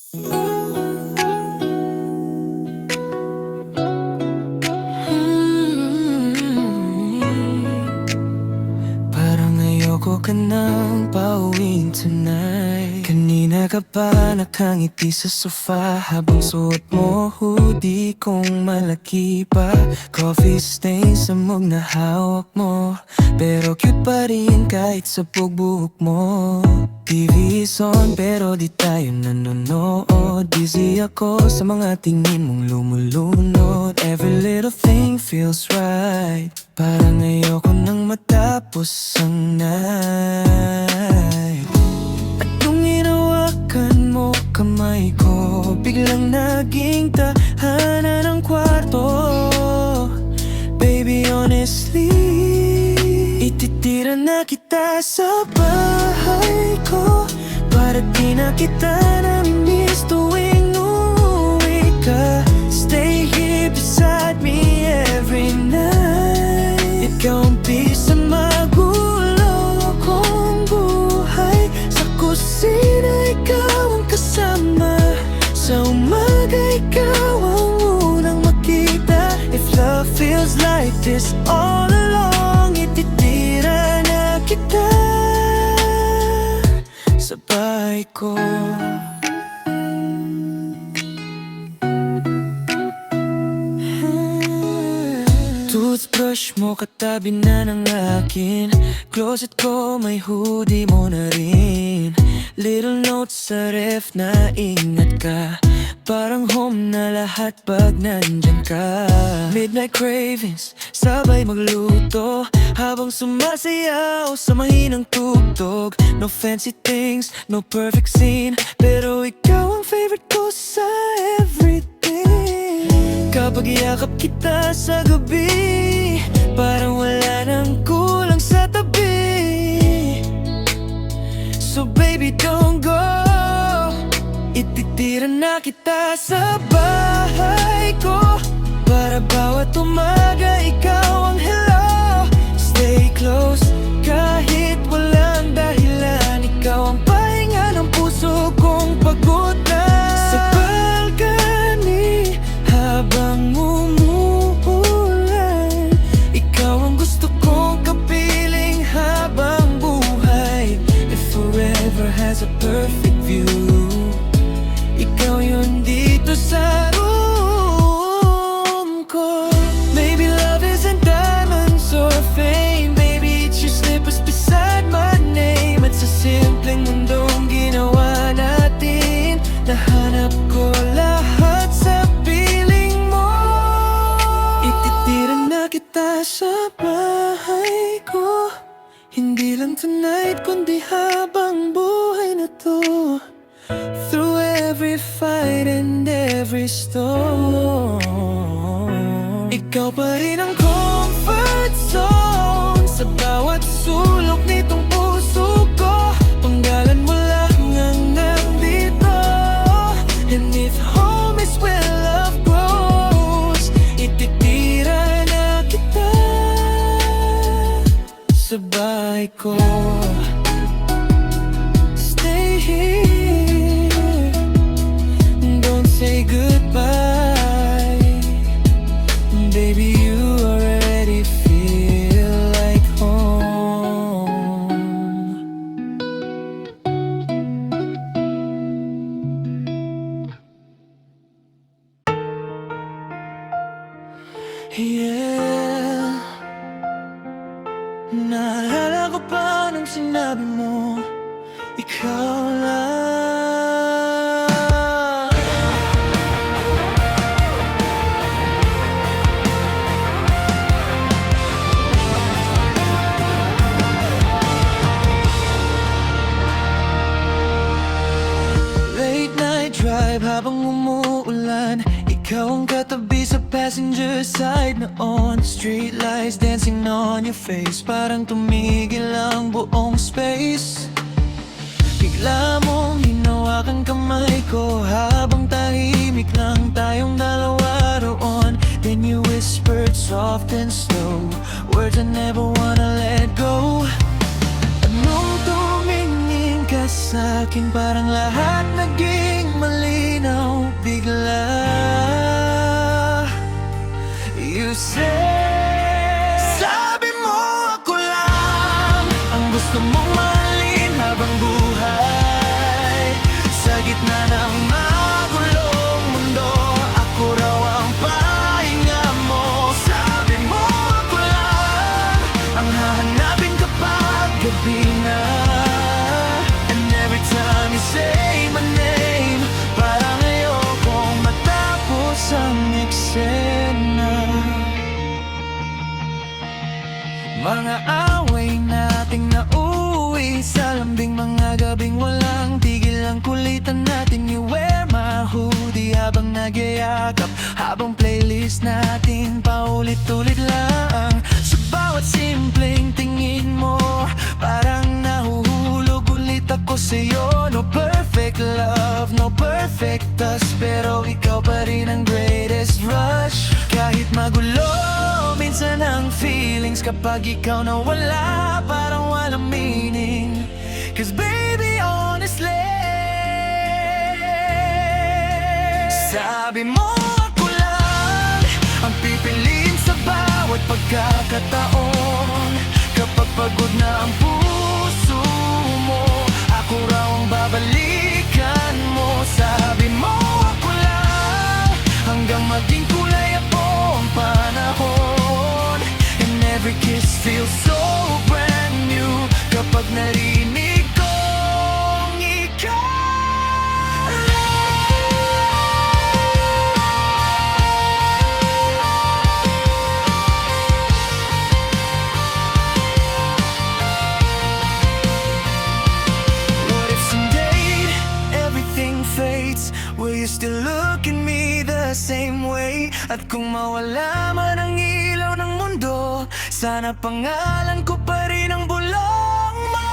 Parang ayoko ka nang pauwiin tonight. Kanina ka pa nakangiti sa sofa habang suot mo hoodie kong malaki pa. Coffee stain sa mug na hawak mo, pero cute pa rin kahit sa buhok mo. TV is on pero di tayo nanonood. Busy ako sa mga tingin mong lumulunod. Every little thing feels right. Parang ayoko nang matapos ang night. At nung hinawakan mo kamay ko, biglang naging tahanan ng kwarto. Baby, honestly, ititira na kita sa bahay ko, para di na kita na-miss tuwing uuwi ka. Stay here beside me every night. Ikaw ang bisa magulo kong buhay. Sa kusina ikaw ang kasama, sa umaga ikaw ang unang makita. If love feels like this all along, ititira na kita sa bahay ko. Toothbrush mo katabi na ng akin. Closet ko may hoodie mo na rin. Little notes sa ref na ingat ka. Parang home na lahat pag nandyan ka. Midnight cravings, sabay magluto habang sumasayaw sa mahinang tugtog. No fancy things, no perfect scene, pero ikaw ang favorite ko sa everything. Kapag iyakap kita sa gabi, parang wala nang kulang sa tabi. So baby, don't go. Ititira na kita sa bahay ko, para bawat umaga ikaw ang hello. Stay close kahit walang dahilan. Ikaw ang pahinga ng puso kong pagod na. Sa balcony habang umuulan, ikaw ang gusto kong kapiling habang buhay. If forever has a perfect view, ikaw yun dito sa room ko. Maybe love isn't diamonds or fame, baby it's your slippers beside my name. At sa simpleng mundong ginawa natin, nahanap ko lahat sa piling mo. Ititira na kita sa bahay ko, hindi lang tonight kundi habang buhay na to. Through every fight and every storm, ikaw pa rin ang comfort zone. Sa bawat sulok nitong puso ko, panggalan mo lang ang nandito. And if home is where love grows, ititira na kita sa bahay ko. Stay here, don't say goodbye. Baby, you already feel like home. Yeah, naalala ko pa nung sinabi mo, ikaw lang. Late night drive habang umuulan, ikaw ang katabi sa passenger side noon. Street lights dancing on your face, parang tumigil ang buong space. Bigla mong hinawakan kamay ko habang tahimik lang tayong dalawa roon. Then you whispered soft and slow, words I never wanna let go. At nung tumingin ka sa'kin, parang lahat naging mali. bigla. You say, sabi mo ako lang ang gusto mong mahalin habang buhay. Sa gitna ng magulong mundo, ako raw ang pahinga mo. Sabi mo ako lang ang hahanapin kapag gabi na. And every time you say my name, parang ayokong matapos ang eksena. Mga away nating nauwi sa lambing, mga gabing walang tigil. Ang kulitan natin, you wear my hoodie habang nagyayakap, habang playlist natin paulit-ulit lang. Sa bawat simpleng tingin mo, parang nahuhulog ulit ako sa'yo. No perfect love, no perfect us, pero ikaw pa rin ang greatest rush. Kahit magulo minsan ang feelings, kapag ikaw nawala, parang walang meaning. Cause baby, honestly, sabi mo ako lang ang pipiliin sa bawat pagkakataon. Kapag pagod na ang puso mo, ako raw ang babalikan mo. Sabi mo ako lang hanggang maging kulay ako ang panahon. And every kiss feels so brand new kapag narinig kong ikaw. Will you still look at me the same way? At kung mawala man ang ilaw ng mundo, sana pangalan ko pa rin ang bulong mo.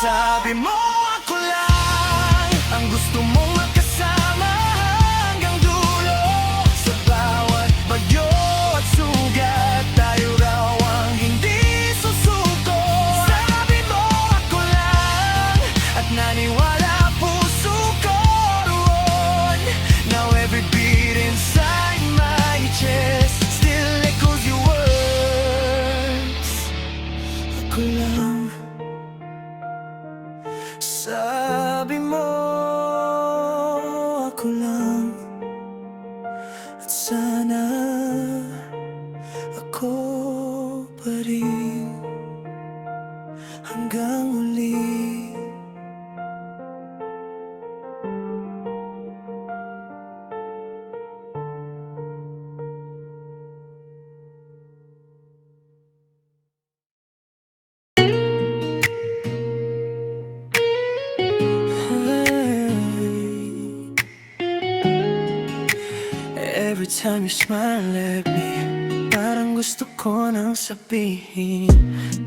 Sabi mo ako lang ang gusto mong makasama hanggang dulo. Sa bawat bagyo at sugat, tayo raw ang hindi susuko. Sabi mo ako lang at naniwala inside my chest still echoes your words. Ako lang, sabi mo ako lang, at sana ako pa rin hanggang uli. Every time you smile at me, parang gusto ko nang sabihin.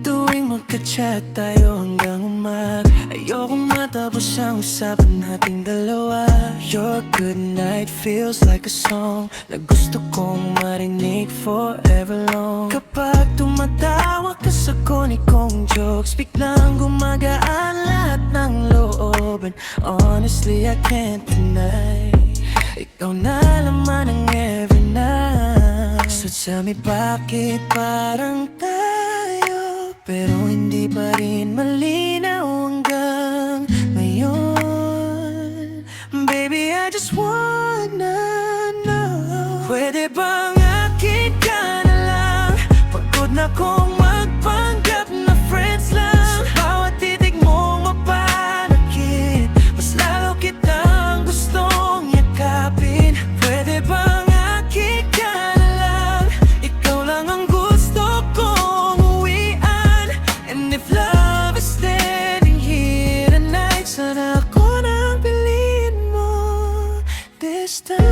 Tuwing magka-chat tayo hanggang umaga, ayokong matapos ang usapan nating dalawa. Your good night feels like a song na gusto kong marinig forever long. Kapag tumatawa ka sa koni kong jokes, biglang gumagaan lahat ng loob. And honestly, I can't deny, ikaw na laman ng every night. So tell me, bakit parang tayo pero hindi pa rin malinaw hanggang ngayon? Baby, I just wanna know, pwede bang akin ka na lang? Pagod na kong magpanggap na friends lang. Sa bawat titig mong mapanakit, mas lalo kitang gustong yakapin. Pwede bang akin ka na lang? Ikaw lang ang gusto kong uwian. And if love is standing here tonight, sana ako nang piliin mo this time.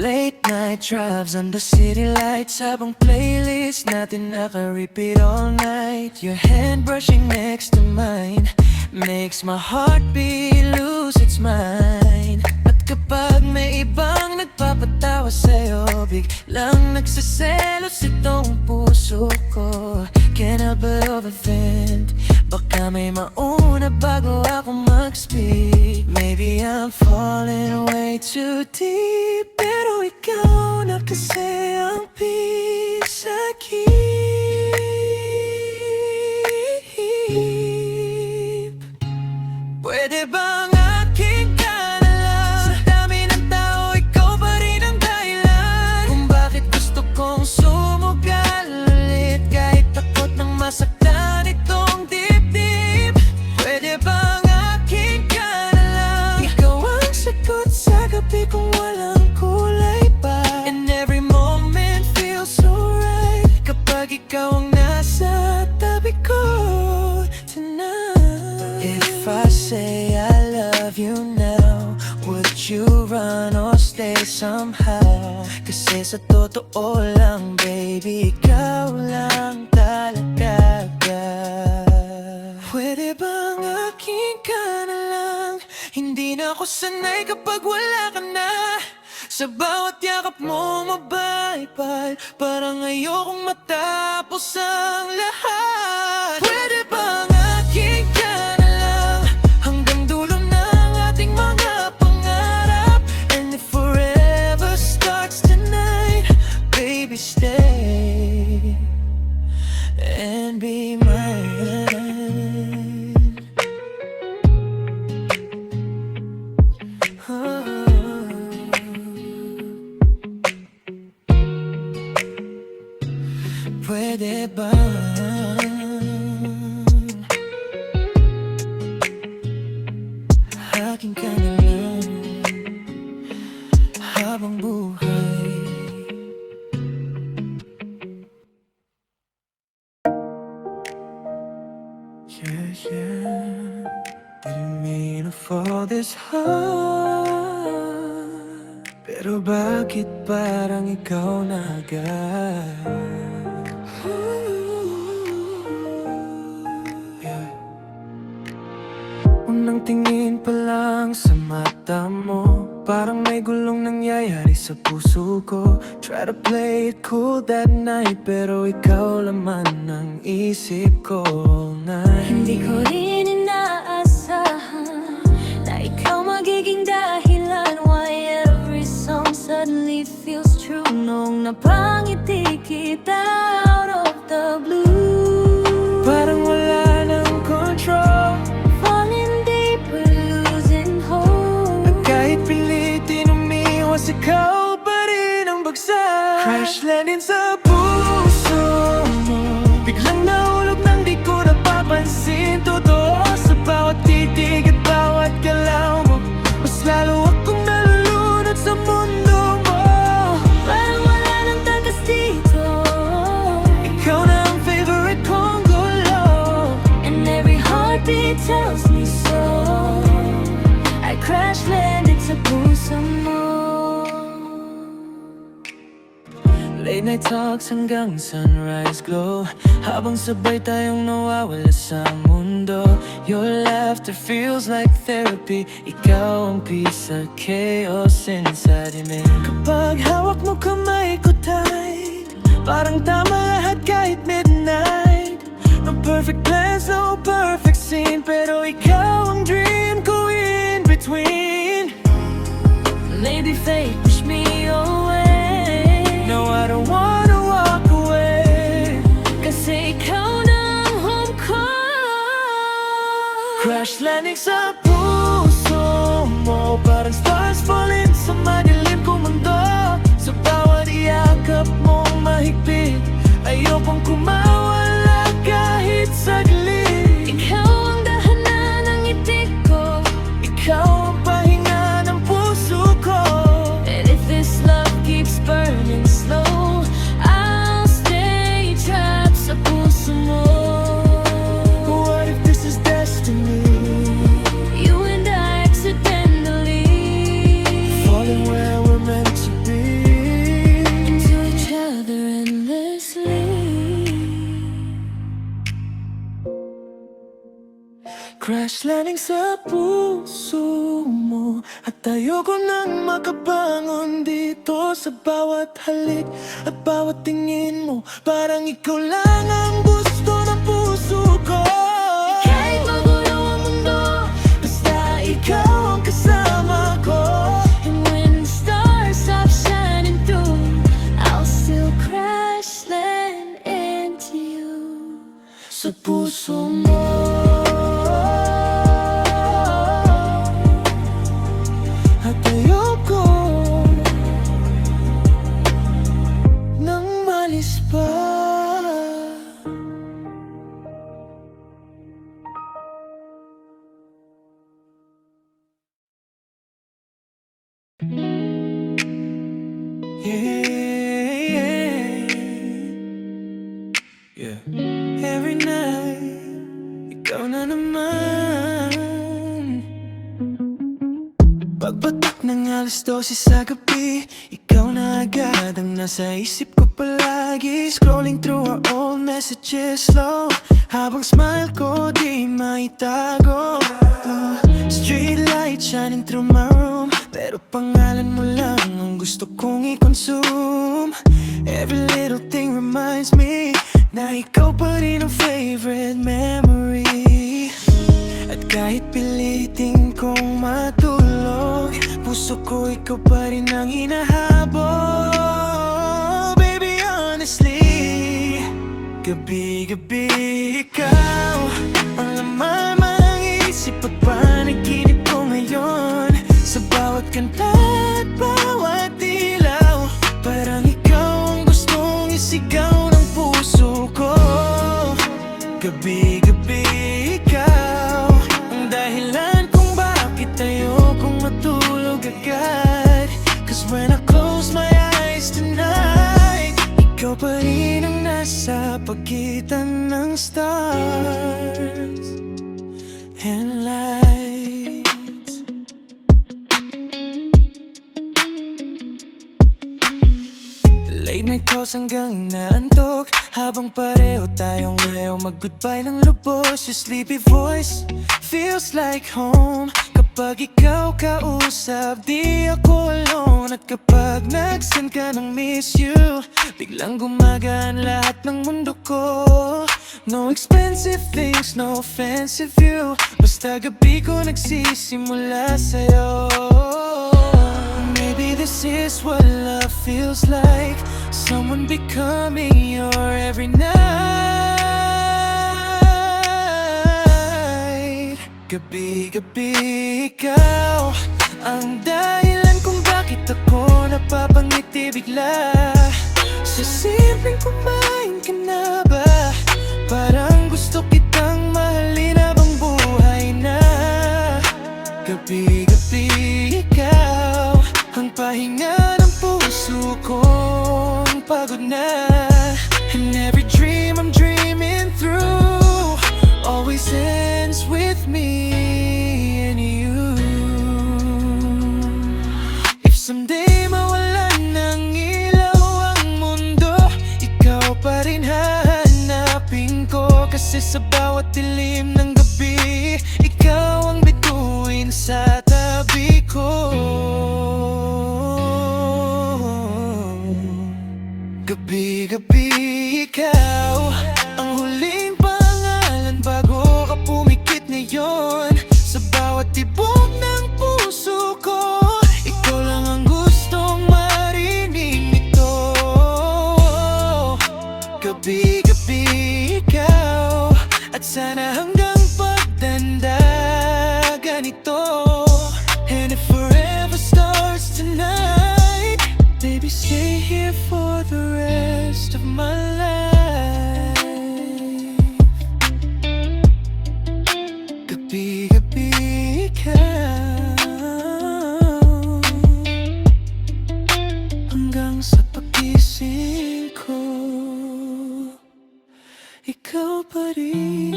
Late night drives under city lights, habang playlist natin naka-repeat all night. Your hand brushing next to mine makes my heartbeat lose its mind. At kapag may ibang Biglang nagsiselos itong puso ko. Can't help but overthink. Baka may mauna bago ako mag-speak. Maybe I'm falling way too deep, pero ikaw na kasi ang peace I keep. Pwede bang aking ka na lang? Sa dami ng tao, ikaw pa rin ang dahilan kung bakit gusto kong sumugal ulit. Kahit takot ng masaktan itong dibdib. Pwede bang aking ka na lang? Ikaw ang sagot sa gabi kung walang kulay pa. And every moment feels so right kapag ikaw ang nasa tabi ko tonight. If I say I love you now, would you run or stay somehow? Kasi sa totoo lang, baby, ikaw lang talaga. Pwede bang aking ka na lang? Hindi na ako sanay kapag wala ka na. Sa bawat yakap mo mabaypay, parang ayokong matapos ang lahat. Pwede bang aking ka na lang hanggang dulo ng ating mga pangarap? And if forever starts tonight, baby, stay and be mine. Pwede ba aking ka na lang habang buhay? Yeah, yeah, didn't mean to fall this hard, pero bakit parang ikaw na agad? Unang tingin pa lang sa mata mo, parang may gulong nangyayari sa puso ko. Try to play it cool that night, pero ikaw laman ng isip ko all night. Hindi ko rin inaasahan na ikaw magiging dahilan why every song suddenly feels true. Nung napangiti kita out of the blue, Parang wala ng control, falling deeper, losing hope. at kahit pilitin umiwas, ikaw pa rin ang bagsak. Crash landing sa puso mo, biglang nahulog nang di ko napapansin. Totoo sa bawat titig at bawat galaw mo, mas lalo akong nalulunod sa mundo mo. Parang wala nang takas dito, Ikaw na ang favorite kong gulo. and every heartbeat tells me so. I crash landed sa puso mo. Late night talks hanggang sunrise glow, habang sabay tayong nawawala sa mundo. Your laughter feels like therapy, ikaw ang peace sa chaos inside me. Kapag hawak mo kamay ko tight, parang tama lahat kahit midnight. No perfect plans, no perfect scene, pero ikaw ang dream ko in between. Maybe fate pushed me away, No, I don't wanna walk away. kasi ikaw na ang home ko. Crash landing sa puso mo, parang stars falling sa madilim kong mundo. Sa bawat yakap mong mahigpit, ayokong kumawala kahit saglit. Ikaw ang dahanan ng itik ko, Ikaw ang pahinga ng puso ko. and if this love keeps burning slow, I'll stay trapped sa puso mo. What if this is destiny? You and I accidentally Falling where we're meant to be. into each other endlessly. Crash landing sa puso mo, At ayoko nang makabangon dito sa bawat halik at bawat tingin mo. Parang ikaw lang ang gusto ng puso ko. Kahit magulo ang mundo, Basta ikaw ang kasama ko. and when the stars stop shining through, I'll still crash land into you. Sa puso mo. At ayoko nang malis pa. Yeah. Every night, ikaw na naman. Pagbatak ng alas 12 sa gabi, ikaw na agad ang nasa isip ko palagi. Scrolling through our old messages slow, habang smile ko di maitago. Street light shining through my room, pero pangalan mo lang ang gusto kong i-consume. Every little thing reminds me na ikaw pa rin ang favorite memory. At kahit pilitin kong matulog, puso ko ikaw pa rin ang hinahabol. Baby, honestly, gabi-gabi ikaw ang laman ng isip at panaginip ko ngayon. Sa bawat kanta at bawat ilaw, parang ikaw ang gustong isigaw ng puso ko. Gabi-gabi ikaw ang dahilan kung bakit ayokong matulog agad. Cause when I close my eyes tonight, ikaw pa rin ang nasa pagitan ng stars and lights. Late night calls hanggang inaantok, habang pareho tayong ayaw mag-goodbye ng lubos. Your sleepy voice feels like home. Kapag ikaw kausap, di ako alone. At kapag nag-send ka ng miss you, biglang gumagaan lahat ng mundo ko. No expensive things, no offensive view, basta gabi ko nagsisimula sa'yo. Maybe this is what love feels like, someone becoming your every night. Gabi-gabi ikaw ang dahilan kung bakit ako napapangiti bigla. Sa simpleng kumain ka na ba, parang gusto kitang mahalin habang buhay na. Gabi-gabi ikaw ang pahinga ng puso kong pagod na. And every dream I'm dreaming through always ends with me and you. If someday mawalan ng ilaw ang mundo, ikaw pa rin hahanapin ko. Kasi sa bawat dilim ng gabi, ikaw ang bituin sa tabi ko. Gabi-gabi ikaw ang huling pangalan bago ka pumikit ngayon. Sa bawat tibok ng puso ko, ikaw lang ang gustong marinig nito. Gabi-gabi ikaw, at sana hanggang pagtanda ganito. And if forever starts tonight, baby, stay here for the rest of my life. Gabi-gabi ikaw, hanggang sa pagising ko, ikaw pa rin.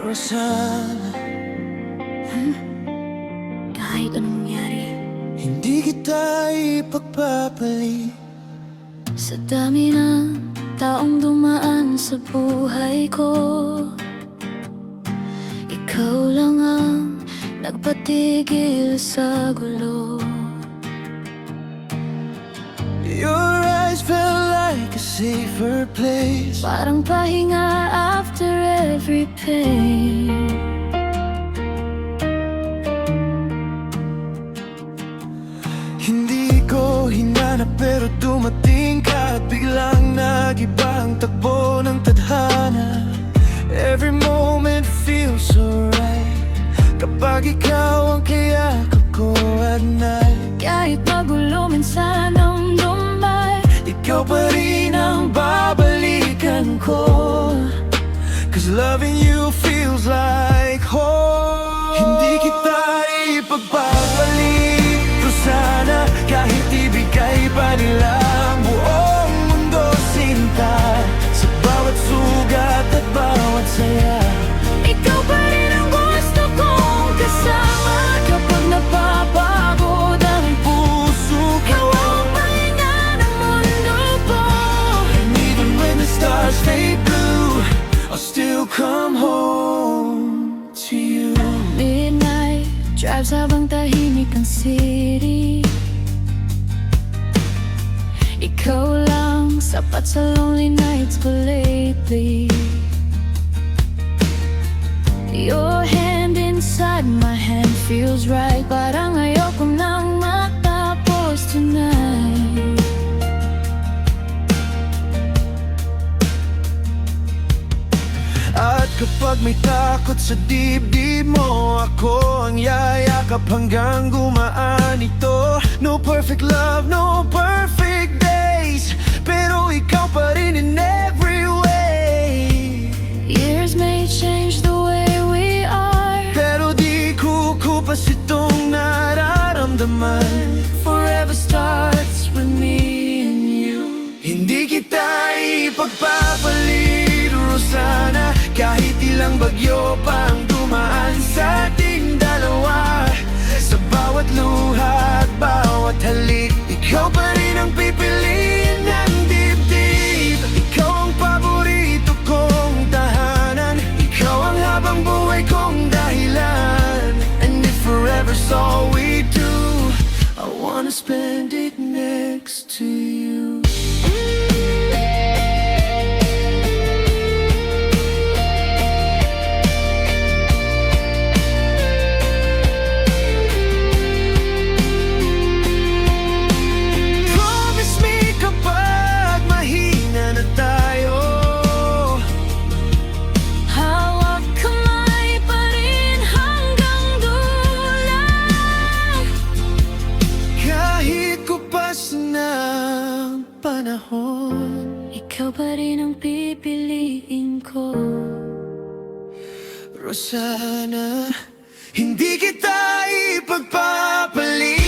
Rosana, kahit anong mangyari. Hindi kita ipagpapalit. Sa dami ng taong dumaan sa buhay ko, ikaw lang ang nagpatigil sa gulo. Your eyes felt like a safer place. Parang pahinga after every pain. Hindi ko hinanap pero dumating ka at biglang nag-iba ang takbo ng tadhana. Every moment feels so right kapag ikaw ang kayakap ko at night. Kahit magulo minsan ang lumay, Ikaw pa rin ang babalikan ko, 'cause loving you feels like home. Hindi kita ipagpapalit, Rosana, kahit ibigay pa nila ang buong mundo sinta. Sa bawat sugat at bawat saya, ikaw pa rin ang gusto kong kasama. Kapag napapagod ang puso ko. ikaw ang pahinga ng mundo ko. And even when the stars fade blue, I'll still come home to you. Midnight drives habang tahimik ang city. Ikaw lang sapat sa lonely nights ko lately. Your hand inside my hand feels right. Parang ayoko nang matapos tonight. At kapag may takot sa dibdib mo, ako ang yayakap hanggang gumaan ito. No perfect love, no perfect days, pero ikaw pa rin in every way. Years may change the way we are, Pero di kukupas itong nararamdaman. forever starts with me and you. Hindi kita ipagpapalit, Rosana, kahit ilang bagyo pang dumaan sa ating dalawa. Sa bawat luha at bawat halik, ikaw pa rin ang pipiliin ng dibdib. Ikaw ang paborito kong tahanan, ikaw ang habang buhay kong dahilan. And if forever's all we do, I wanna spend it next to you. Promise me kapag mahina na tayo, Hawak kamay pa rin hanggang dulo. kahit kupas ng panahon. Ikaw pa rin ang pipiliin ko. Rosana, hindi kita ipagpapalit.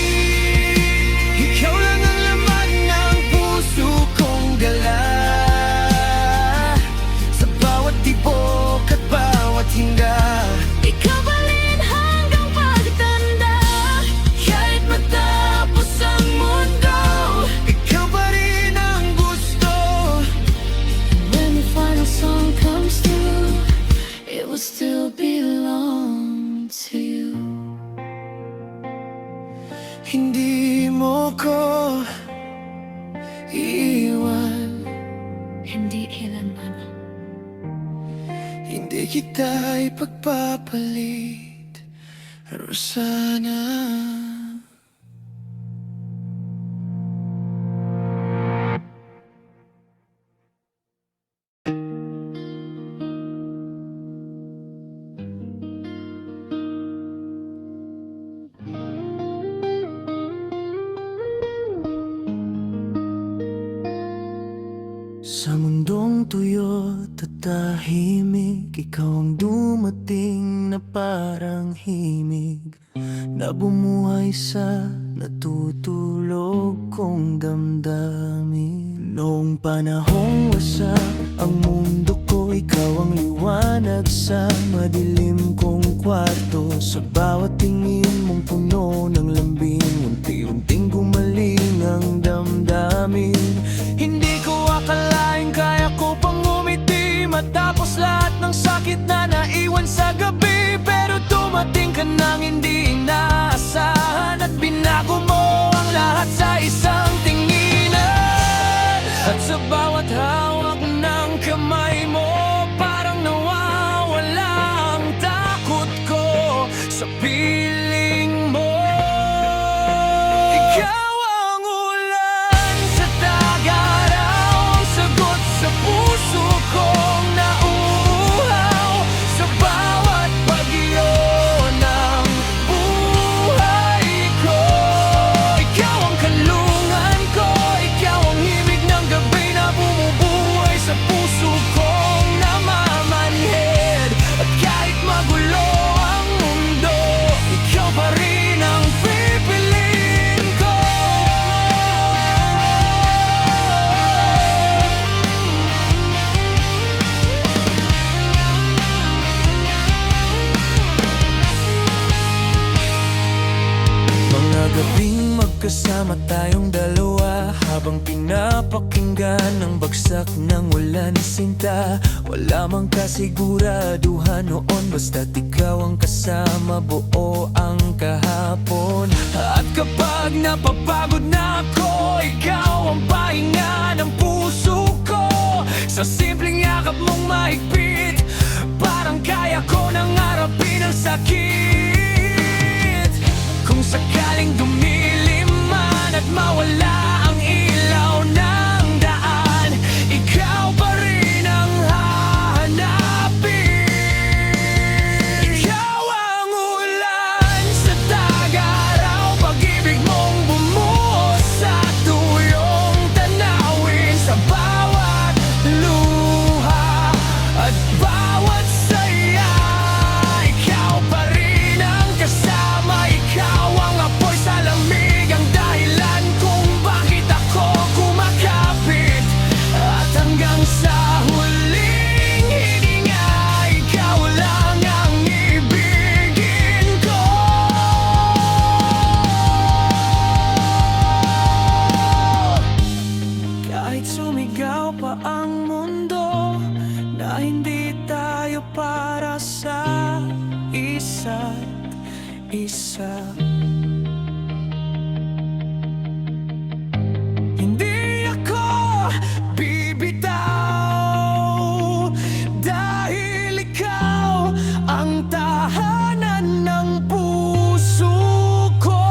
Ikaw lang ang laman ng puso kong gala. Sa bawat tibok at bawat hinga, Ikaw pa rin hanggang pagtanda. Kahit matapos ang mundo, ikaw pa rin ang gusto. when the final song comes through, it will still belong to you. Hindi mo ko iiwan, Hindi ilanman. hindi kita ipagpapalit, Rosana. Sa mundong tuyot at tahimik, ikaw ang dumating na parang himig, na bumuhay sa natutulog kong damdamin. Noong panahong wasak ang mundo ko, ikaw ang liwanag sa madilim kong kwarto. Sa bawat tingin mong puno ng lambing, unti-unting gumaling ang damdamin. Hindi ko akalain kaya ko pang umiti matapos lahat ng sakit na naiwan sa gabi. Pero dumating ka nang hindi inaasahan at binago mo ang lahat sa isang tinginan. At sa bawat hawak ng kamay mo, parang nawawala ang takot ko sa piling mo. Ikaw ang ulan sa tag-araw, ang sagot sa puso kong nauuhaw. Sa bawat bagyo ng buhay ko, ikaw ang kalungan ko, ikaw ang himig ng gabi na bumubuhay sa puso kong namamanhid. At kahit magulo ang mundo, ikaw pa rin ang pipiliin ko. Mga gabing magkasama tayong dalawa, habang pinapakinggan ang bagsak ng ulan sinta. Wala mang kasiguraduhan noon, basta't ikaw ang kasama buo ang kahapon. At kapag napapagod na ako, ikaw ang pahinga ng puso ko. Sa simpleng yakap mong mahigpit, parang kaya ko nang harapin ang sakit. Kung sakaling dumilim man at mawala ang ilaw ng daan, ikaw pa rin ang hahanapin. Ikaw ang ulan sa tag-araw, pag-ibig mong bumuhos sa tuyong tanawin. Sa bawat luha at bawat saya, ikaw pa rin ang kasama. Ikaw ang apoy sa lamig, ang dahilan kung bakit ako kumakapit. At hanggang sa huling hininga, ikaw lang ang ibigin ko. Kahit sumigaw pa ang mundo na hindi tayo para sa isa't isa, hindi ako bibitaw, dahil ikaw ang tahanan ng puso ko.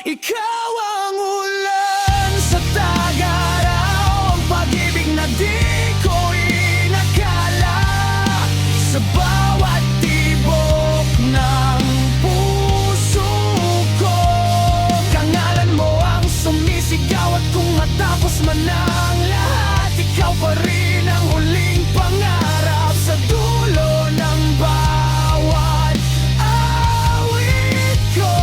Ikaw ang ulan sa tag-araw, ang pag-ibig na di ko inakala. Sa bawat tibok ng puso ko, kangalan mo ang sumisigaw. At kung matapos man ang lahat, ikaw pa rin ang huling pangarap. Sa dulo ng bawat awit ko,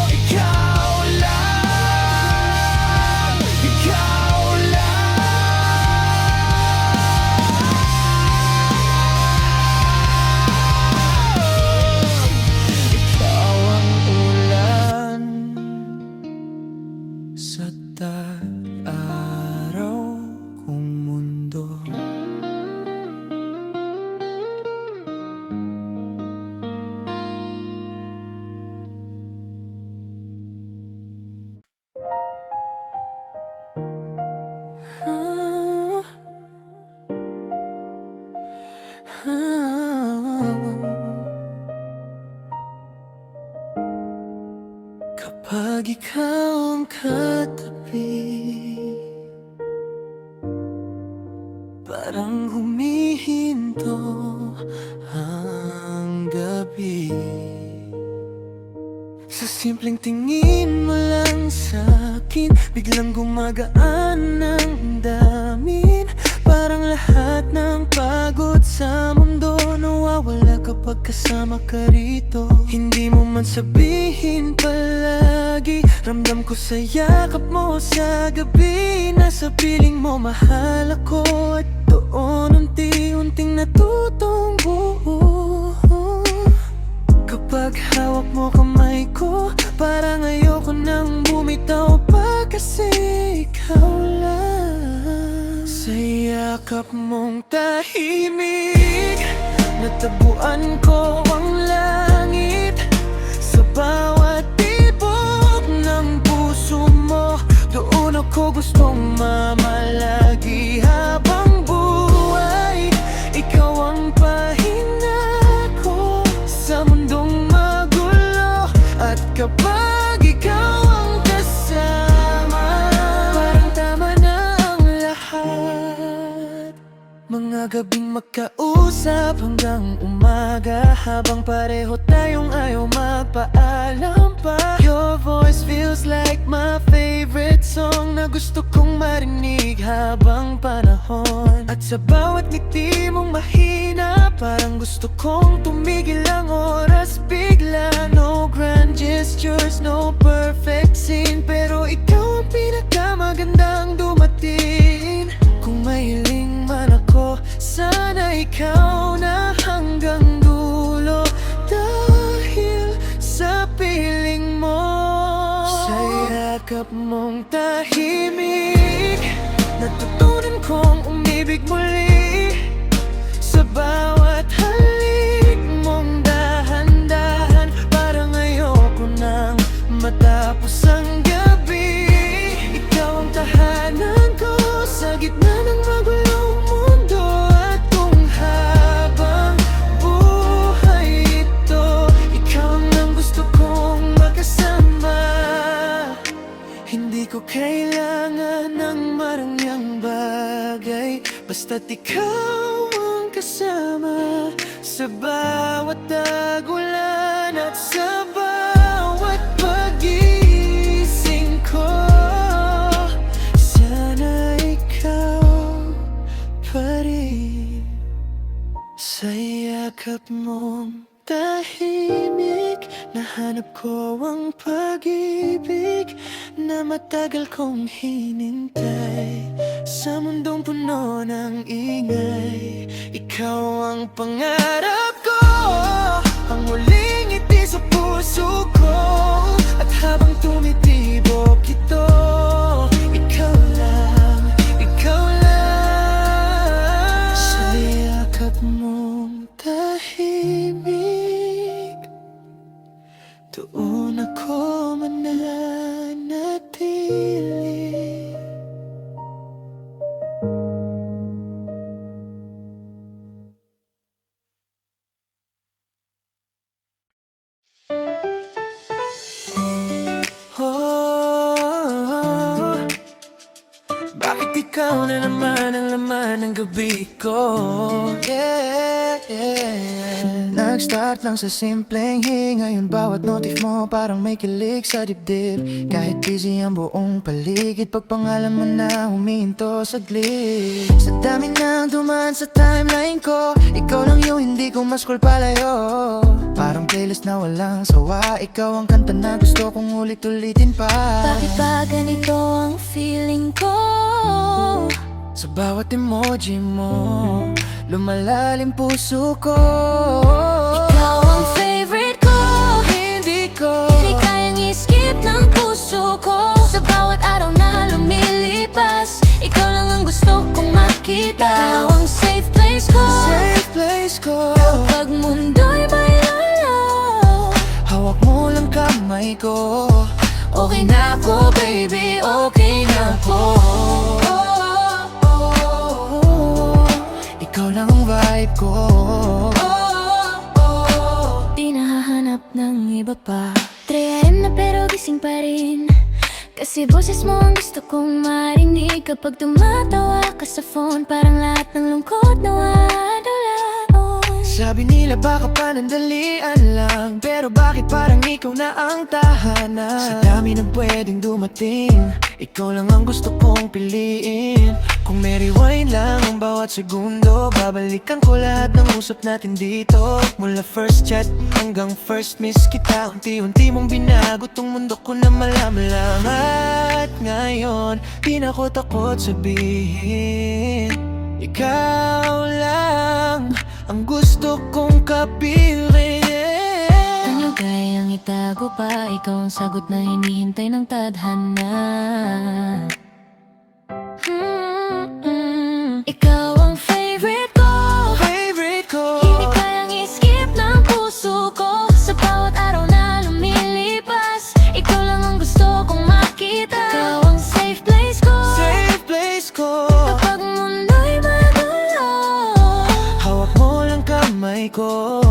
ikaw lang, ikaw lang. Ikaw ang ulan sa tag-araw kong mundo. Kapag ikaw ang katabi, parang humihinto ang gabi. Sa simpleng tingin mo lang sa'kin, biglang gumagaan ang damin. Parang lahat ng pagod sa mundo nawawala kapag kasama ka rito. Hindi mo man sabihin palagi, ramdam ko sa yakap mo sa gabi. Nasa piling mo mahal ako, at doon unti-unting natutong mo kamay ko, parang ayoko nang bumitaw pa, kasi ikaw lang. Sa yakap mong tahimik, natabuan ko ang langit. Sa bawat tibok ng puso mo, doon ako gustong mamalagi habang buhay. Ikaw ang pahina ko sa mundong magulo, at kapag ikaw ang kasama, parang tama na ang lahat. Mga gabing magkausap hanggang umaga, habang pareho tayong ayaw magpaalam pa. Your voice feels like my favorite song na gusto kong marinig habang panahon. At sa bawat ngiti mong mahina, parang gusto kong tumigil ang oras bigla. No grand gestures, no perfect scene, pero ikaw ang pinakamagandang dumating. Kung may hiling man ako, sana ikaw na hanggang dulo, dahil sa piling mo. Sa yakap mong tahimik, natutunan kong umibig muli. Sa bawat halik mong dahan-dahan, parang ayoko nang matapos ang gabi. Ikaw ang tahanan ko sa gitna ng magulong mundo, at kung habang buhay ito, ikaw ang gusto kong makasama. Hindi ko kailangan ng marangyang bagay, basta't ikaw ang kasama. Sa bawat dagulan at sa bawat pagising ko, sana ikaw pa rin. Sa yakap mong tahimik, nahanap ko ang pag-ibig na matagal kong hinintay. Sa mundong puno ng ingay, ikaw ang pangarap ko, ang huling ngiti sa puso ko. At habang tumitibok ito, ikaw lang, ikaw lang. Sa yakap mong tahimik, doon ako mananatili. Oh, bakit ikaw na naman ang laman ng gabi ko? Nag-start lang sa simpleng ngayon bawat notif mo parang may kilig sa dibdib. Kahit busy ang buong paligid, pag pangalan mo na huminto saglit. Sa dami nang dumaan sa timeline ko, ikaw lang yung hindi ko ma-scroll palayo. Parang playlist na walang sawa, ikaw ang kanta na gusto kong ulit-ulitin pa. Bakit ba ganito ang feeling ko? Sa bawat emoji mo, lumalalim puso ko. Ikaw ang favorite ko, Hindi ko kayang i-skip ng puso ko. Sa bawat araw na lumilipas, ikaw lang ang gusto kong makita. Ikaw ang safe place ko, safe place ko. pag mundo'y mailalaw, Hawak mo lang kamay ko. okay na ako baby, okay na ako. Ikaw lang ang vibe ko. Di nahahanap ng iba pa. 3 AM na pero gising pa rin, kasi boses mo ang gusto kong marinig. Kapag tumatawa ka sa phone, parang lahat ng lungkot nawawala. Sabi nila baka panandalian lang, pero bakit parang ikaw na ang tahanan? Sa dami ng pwedeng dumating, ikaw lang ang gusto kong piliin. Kung may rewind lang ang bawat segundo, babalikan ko lahat ng usap natin dito. Mula first chat hanggang first miss kita, unti-unti mong binago tong mundo ko na malaman lang. At ngayon, di na ko takot sabihin, ikaw lang ang gusto kong kapiling. Ano gayang itago pa, ikaw ang sagot na hinihintay ng tadhana. Ikaw ang favorite ko, Favorite ko. hindi kayang i-skip ng puso ko. Sa bawat araw na lumilipas, ikaw lang ang gusto kong makita. Ikaw ang safe place ko, Safe place ko. kapag mundo'y magulo. Hawak mo lang kamay ko.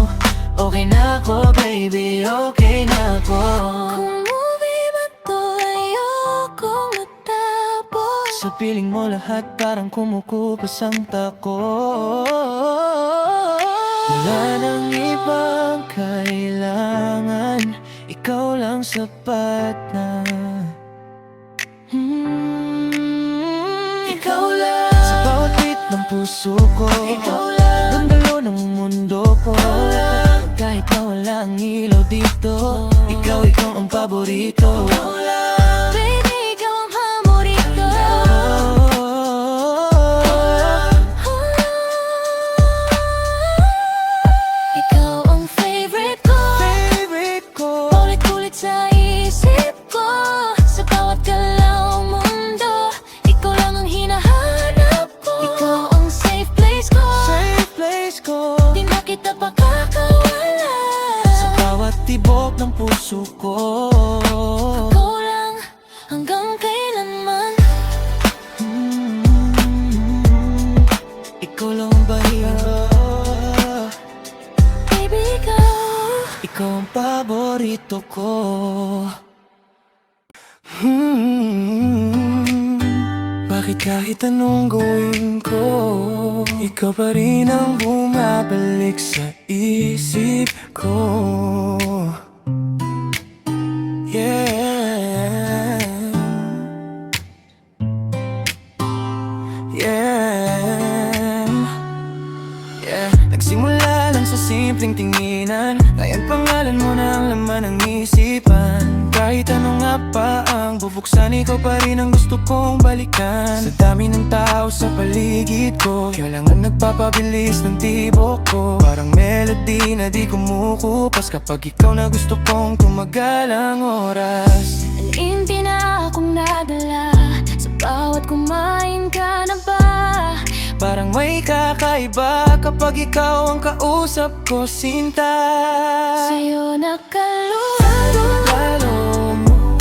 Okay na ako, baby, okay na ako. Kung movie man to, ayokong matapos. Sa piling mo lahat parang kumukupas ang tako. Wala nang ibang kailangan, ikaw lang sapat na. Ikaw lang. Sa bawat beat ng puso ko, ikaw lang. Gandalo ng mundo ko, ikaw lang. Kahit na wala ang ilaw dito, ikaw ang paborito. Ikaw lang. Baby, ikaw ang paborito. Ikaw ang favorite ko, Favorite ko. paulit-ulit sa isip ko. Sa bawat galaw mundo, ikaw lang ang hinahanap ko. Ikaw ang safe place ko, Safe place ko. di na kita pakakawala. Sa bawat tibok ng puso ko, Ikaw lang hanggang kailanman. ikaw lang ang bahira. Baby, ikaw. Ikaw ang paborito ko. Bakit kahit anong gawin ko, ikaw pa rin ang bumabalik sa isip ko. Yeah. Yeah. Yeah. Nagsimula lang sa simpleng tinginan, ngayon pangalan mo na ang laman ng isipan. Kahit ano nga pa ang bubuksan, ikaw pa rin ang gusto kong balikan. Sa dami ng tao sa paligid ko, kailangan nagpapabilis ng tibok ko. Parang melody na di kumukupas kapag ikaw na gusto kong tumagal ang oras. Hindi na akong nadala sa bawat kumain ka na ba. Parang may kakaiba kapag ikaw ang kausap ko, sinta. Sa'yo nakalulado, Lalo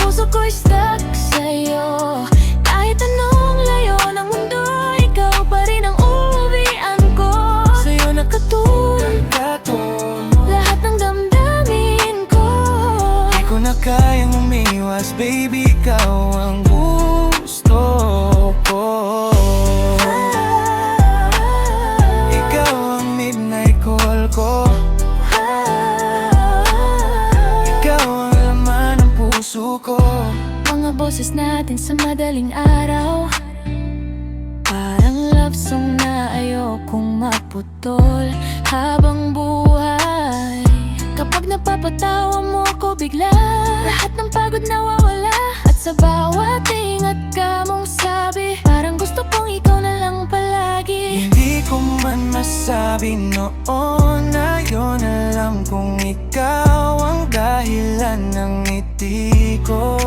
puso ko'y stuck sa'yo. Kahit anong layo ng mundo, ikaw pa rin ang uwian ko. sa'yo nakatulog. Lahat ng damdamin ko, Di ko na kayang umiwas, baby, ikaw ang gusto ko. Ikaw ang midnight call ko, ikaw ang laman ng puso ko. mga boses natin sa madaling araw, parang love song na ayokong maputol habang buhay. Kapag napapatawa mo ko bigla, lahat ng pagod nawawala. At sa bawat ingat ka mong sabi, parang gusto kong ikaw na lang palagi. Hindi ko man masabi noon na yun, alam kong ikaw ang dahilan ng ngiti ko.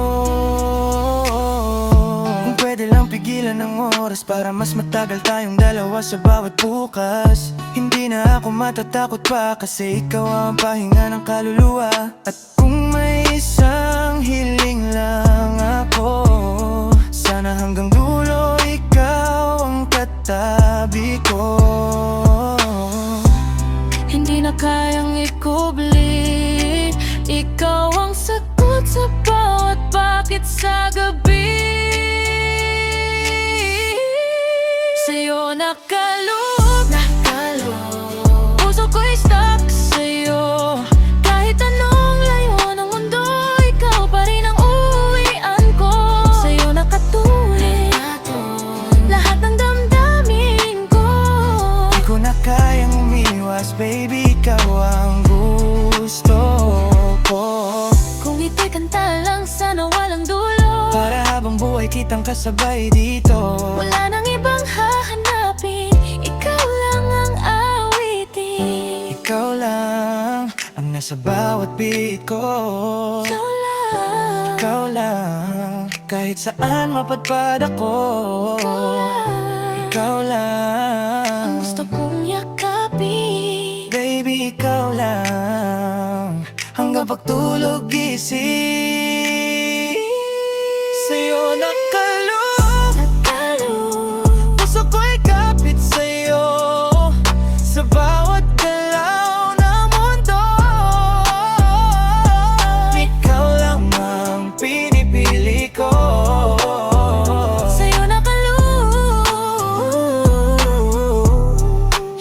Kung pwede lang pigilan ng oras para mas matagal tayong dalawa sa bawat bukas, hindi na ako matatakot pa kasi ikaw ang pahinga ng kaluluwa. At kung may isang hiling lang ako, sana hanggang dulo ikaw ang katabi ko. Hindi na kayang ikubli, ikaw ang sagot sa bawat bakit sa gabi. Sa'yo nakaloob, puso ko'y stuck sa'yo. Kahit anong layo ng mundo, ikaw pa rin ang uwian ko. Sa'yo nakatuloy lahat ng damdamin ko. Di ko na kayang umiwas, baby, ikaw ang gusto ko. Kung ito'y kanta lang, sana walang dulo. Para habang buhay kitang kasabay dito. Wala nang ibang hahanapin, ikaw lang ang awitin. Ikaw lang ang nasa bawat beat ko. Ikaw lang, kahit saan mapadpad ako. Ikaw lang, Ang gusto kong yakapin. baby, ikaw lang, hanggang pagtulog gising. Sa'yo nakaloob, puso ko'y kapit sa'yo. Sa bawat galaw ng mundo, ikaw lang ang pinipili ko. Sa'yo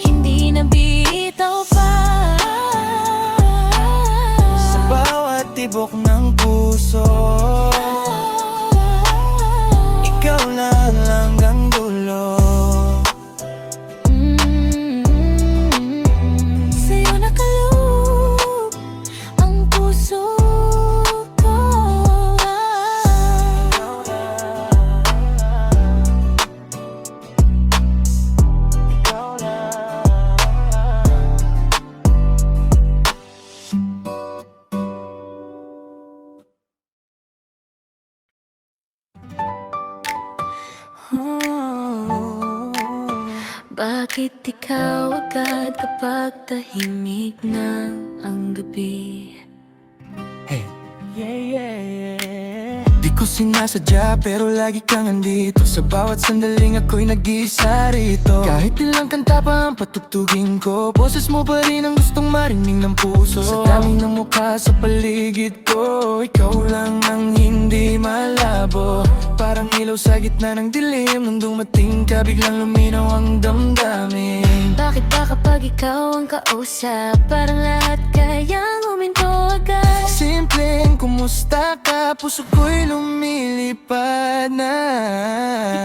hindi na bitaw pa. Sa bawat tibok ng puso, ikaw lang hanggang dulo. Sa'yo nakaloob ang puso ko. Ikaw lang. Bakit ikaw agad kapag tahimik na ang gabi? Hey. Yeah. Di ko sinasadya pero lagi kang andito. Sa bawat sandaling ako'y nag-iisa rito. Kahit ilang kanta pa ang patugtugin ko, boses mo pa rin ang gustong marinig ng puso. Sa dami ng mukha sa paligid ko, ikaw lang ang hindi malabo. Parang ilaw sa gitna ng dilim, nung dumating ka biglang luminaw ang damdamin. Bakit ba kapag ikaw ang kausap, parang lahat kayang huminto agad? Simpleng kumusta ka, puso ko'y lumilipad na.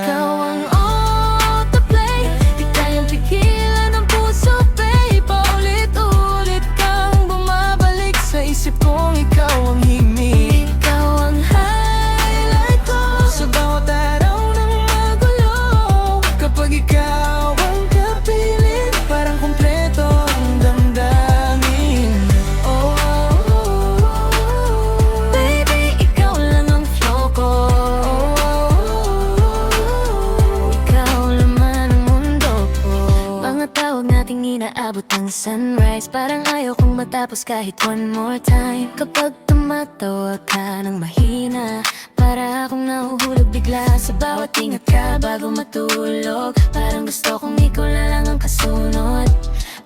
Ikaw ang autoplay, di kayang pigilan ng puso, babe. Paulit-ulit kang bumabalik Sa isip kong ikaw ang himig, Ikaw ang highlight ko sa bawat araw ng magulo. Kapag ikaw ang kapiling, parang kumpleto ang damdamin. Oh, Baby, ikaw lang ang flow ko. Ikaw laman ang mundo ko. Mga tawag nating inaabot ng sunrise, parang ayaw kong matapos kahit one more time. Kapag tumatawa ka ng mahina, para akong nahuhulog bigla. Sa bawat ingat ka bago matulog, parang gusto kong ikaw na lang ang kasunod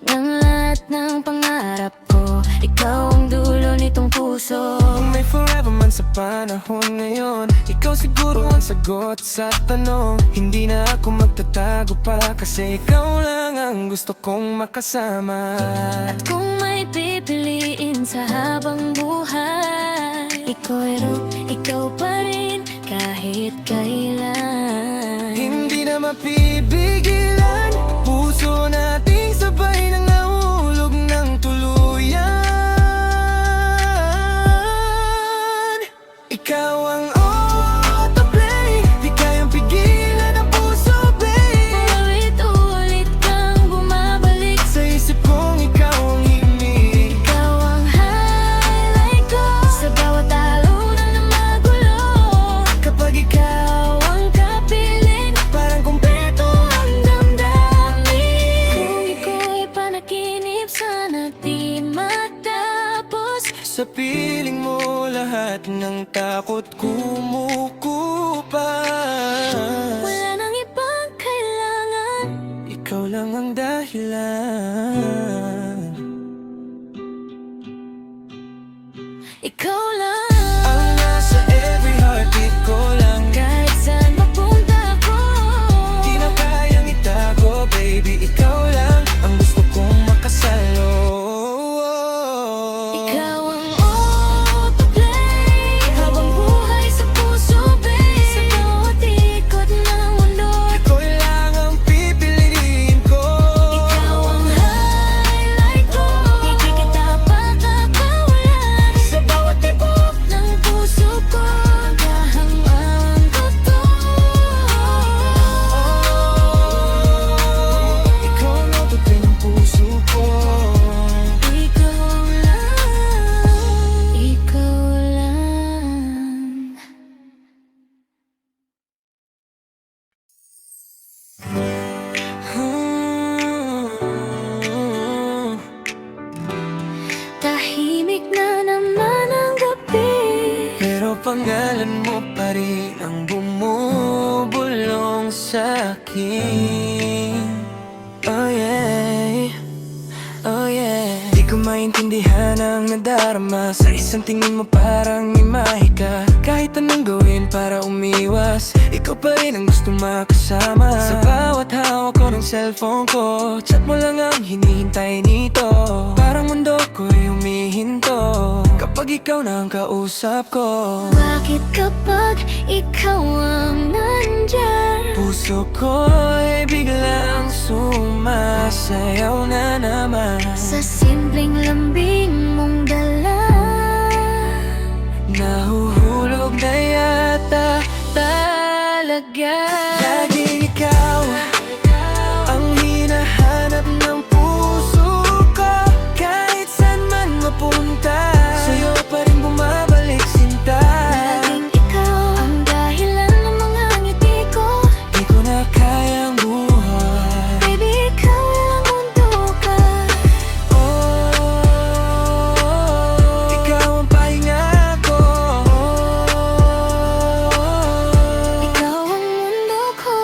ng lahat ng pangarap ko. Ikaw ang dulo nitong puso. kung may forever man sa panahon ngayon, ikaw siguro ang sagot sa tanong. Hindi na ako magtatago pa, kasi ikaw lang ang gusto kong makasama. At kung may pipiliin sa habang buhay, ikaw pa rin kahit kailan. Hindi na mapipigilan, puso nating sabay nang nahulog ng tuluyan. Ikaw ang autoplay, di kayang pigilan ang puso, babe. Paulit-ulit kang bumabalik, Sa isip kong ikaw ang himig, ikaw ang highlight ko sa bawat talunan ng magulo. kapag ikaw Ang kapiling, parang kumpleto ang damdamin. Kung iko'y panaginip, sana di matapos. sa piling mo, lahat ng takot kumukupas. Wala nang ibang kailangan, Ikaw lang ang dahilan. ikaw lang. Ang nasa every heartbeat ko lang, Kahit saan mapunta ko, di na kayang itago, baby. Ikaw lang ang gusto kong makasalo. ikaw ang autoplay habang buhay sa puso, babe. Sa bawat ikot ng mundo, Ikaw lang ang pipiliin ko. ikaw ang pangalan mo pa rin ang bumubulong sa'kin. Oh yeah, oh yeah. Di ko maintindihan ang nadarama. Sa isang tingin mo parang imahe ka. Kahit anong gawin para umiwas, ikaw pa rin ang gusto makasama. Sa bawat hawak ko ng cellphone ko, chat mo lang ang hinihintay nito. Parang mundo ko'y humihinto kapag ikaw na ang kausap ko. Bakit kapag ikaw ang nandyan, Puso ko'y biglang sumasayaw na naman. sa simpleng lambing mong dala, Nahuhulog na yata talaga. Laging ikaw ang hinahanap ng puso ko. Kahit saan man mapunta, sa'yo pa rin bumabalik sinta. laging ikaw ang dahilan ng mga ngiti ko. Di ko na kayang buhay. Baby, ikaw ang mundo ka. Ikaw ang pahinga ko. Ikaw ang mundo ko.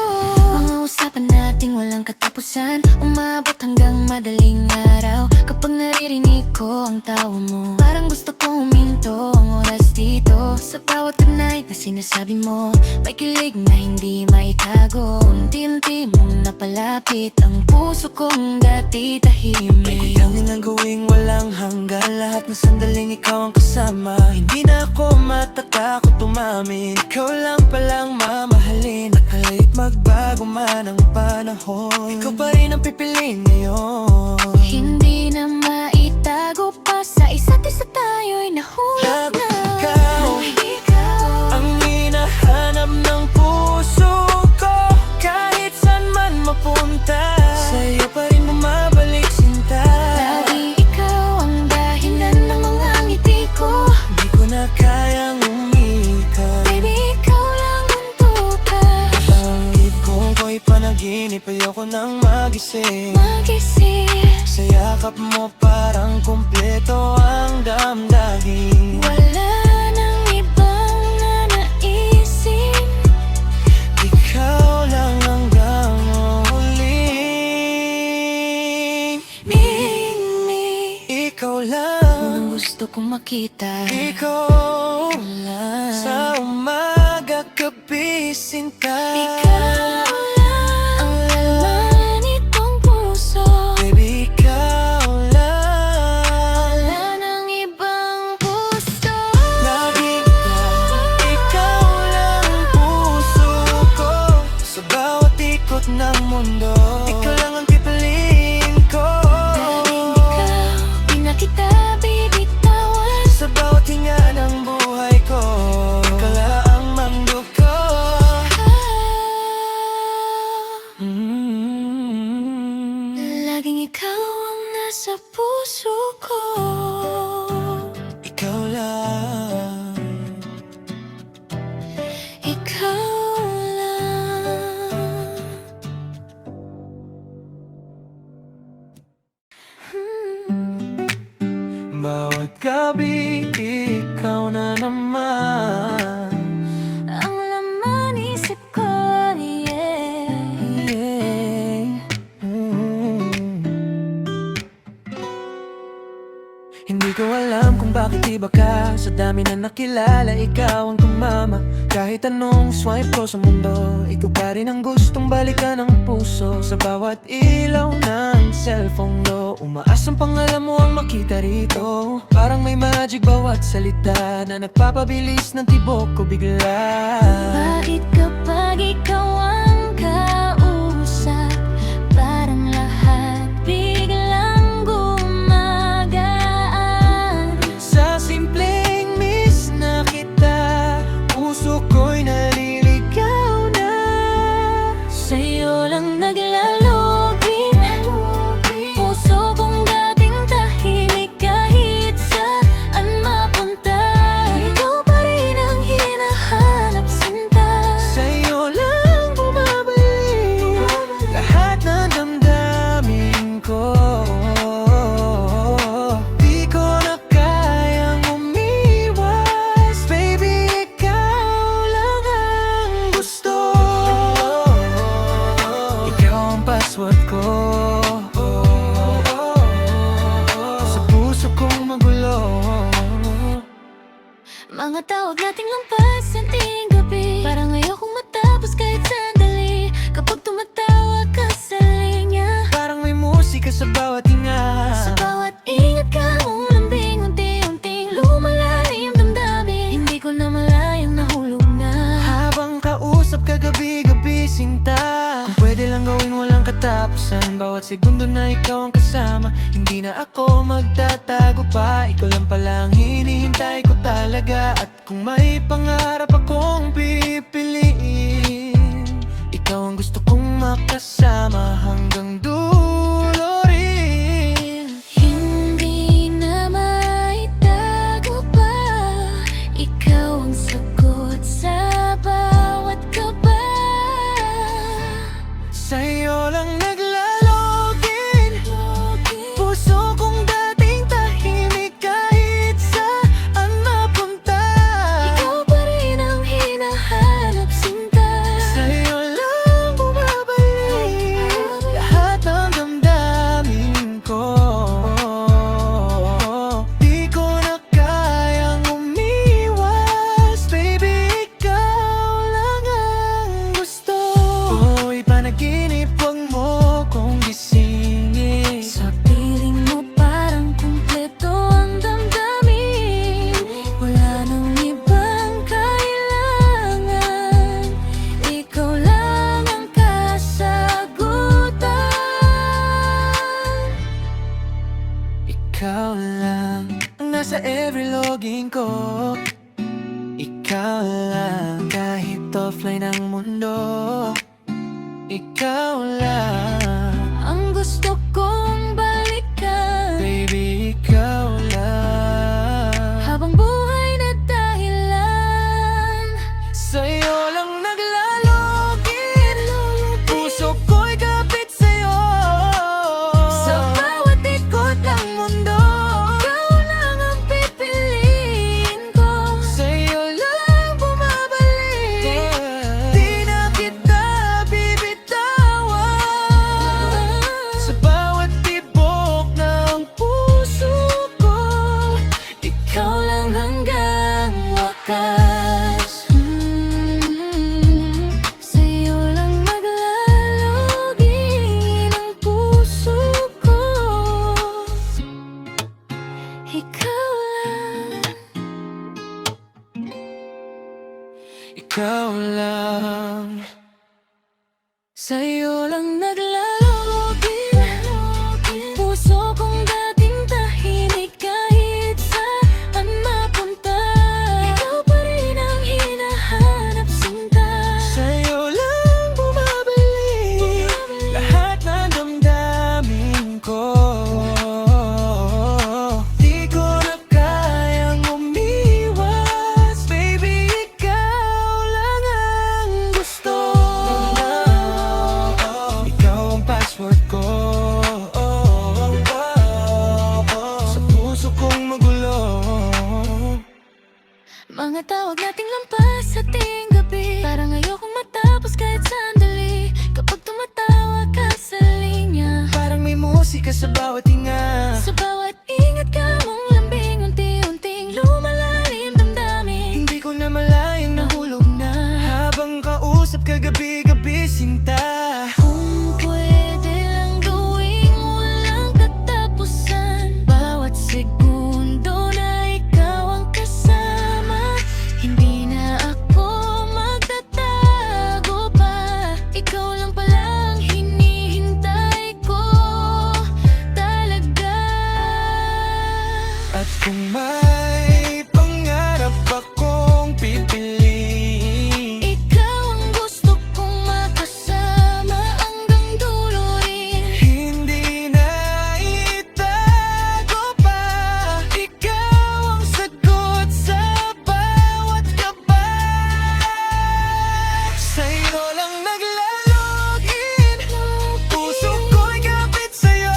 Mga usapan nating walang katapusan, umabot hanggang madaling araw. Kapag naririnig ko ang tawa mo, parang gusto kong huminto ang oras dito. Sa bawat night na sinasabi mo, may kilig na hindi maitago. Unti-unti mong napalapit ang puso kong dati tahimik. Kailangan ang gawing walang hanggan. Lahat ng sandaling ikaw ang kasama. Hindi na ako matatakot umamin. Ikaw lang palang mamahalin. Kahit magbago man ang panahon, ikaw pa rin ang pipiliin ngayon. Hindi na maitago pa, sa isa't isa tayo'y nahulog na. Ikaw ang hinahanap ng puso ko. Kahit saan man mapunta, sa'yo pa rin bumabalik sinta. Lagi ikaw ang dahilan ng mga ngiti ko. Di ko na kayang umikap. Baby, ikaw lang mundo ka. Pangit ko ko'y panaginip. Ayoko nang magising. Magising, Sa yakap mo parang kumpleto ang damdamin. wala nang ibang nanaisin. Ikaw lang hanggang huling. Mimi, Ikaw lang, ang gusto kong makita. ikaw lang. sa umaga, gabi, sinta. Ikaw lang ang laman nitong puso. Baby, ikaw lang. Wala nang ibang puso. Laging ikaw lang ang puso ko. Sa bawat ikot ng mundo, ikaw lang ang pipiliin ko. Laging ikaw, di na kita bibitawan. Sa bawat hinga ng buhay ko, ikaw lang ang mundo ko. Laging ikaw ang nasa puso ko. Ikaw lang. Ikaw lang. Bawat gabi, ikaw na naman. Ang laman isip ko, yeah. Hindi ko alam kung bakit iba ka. Sa dami na nakilala, ikaw ang tumama. Kahit anong swipe ko sa mundo, ikaw pa rin ang gustong balikan ng puso. Sa bawat ilaw ng cellphone mo, umaas ang pangalan mo ang makita rito. Parang may magic bawat salita na nagpapabilis ng tibok ko bigla. Bakit kapag ikaw ang kausap, parang lahat biglang gumagaan. Sa simpleng miss na kita, puso ko'y naliligaw na. Sa'yo lang naglalogin, puso kong dating tahimik kahit saan mapunta. Ikaw pa rin ang hinahanap sinta. Sa'yo lang Mga tawag nating lampas sa ating gabi, parang ayokong matapos kahit sandali. Kapag tumatawag ka sa linya, parang may musika sa bawat hinga. sa bawat ingat ka mong lambing, unti-unting lumalalim damdamin. Hindi ko na malayang nahulog na. Habang kausap ka gabi-gabi sinta, kung pwede lang gawin walang katapusan. Bawat segundo na ikaw ang kasama, hindi na ako magtatago pa. Ikaw lang pala ang hinihintay ko talaga. At kung may pangarap akong pipiliin, ikaw ang gusto kong makasama hanggang dulo rin. Hindi na maitago pa, ikaw ang sagot sa bawat kaba. Sa'yo lang naglalogin, puso kong dating tahimik kahit saan mapunta. Ikaw pa rin ang hinahanap, sinta. Sa'yo lang bumabalik lahat ng damdamin ko. Di ko na kayang umiwas, baby, ikaw lang ang gusto. Oy, panaginip, wag mo kong gisingin. Sa piling mo parang kumpleto ang damdamin. Wala nang ibang kailangan, ikaw lang ang kasagutan. Ikaw lang ang nasa every login ko. Ikaw lang kahit offline ang mundo. Ikaw lang, Ang gusto kong balikan, baby, ikaw lang. habang buhay na dahilan. Sa'yo lang naglalogin, puso ko'y kapit sa'yo. Sa bawat ikot ng mundo, ikaw lang ang pipiliin ko. Sa'yo lang bumabalik, di na kita bibitawan. Sa bawat tibok ng puso ko, Ikaw lang hanggang wakas. Sa'yo lang maglalogin ang puso ko. Ikaw lang. ikaw lang. Sa'yo lang naglalogin, puso kong dating tahimik kahit saan mapunta. Ikaw pa rin ang hinahanap, sinta. Sa'yo lang bumabalik lahat ng damdamin ko. Di ko na kayang umiwas, baby, ikaw lang ang gusto. Ikaw ang password ko sa puso kong magulo. Mga tawag nating lampas sa ating gabi, parang ayokong matapos kahit sandali. Kapag tumatawag ka sa linya, Parang may musika sa bawat hinga. sa bawat ingat ka mong lambing, unti-unting lumalalim damdamin. Hindi ko na malayang nahulog na. Habang kausap ka gabi-gabi sinta, Kung pwede lang gawing walang katapusan, bawat segundo na ikaw ang kasama. Hindi na ako magtatago pa, ikaw lang pala ang hinihintay ko talaga. at kung may pangarap akong pipiliin, Ikaw ang gusto kong makasama hanggang dulo rin. hindi na itago pa. Ikaw ang sagot sa bawat kaba. Sa'yo lang naglalogin, puso ko'y kapit sa'yo.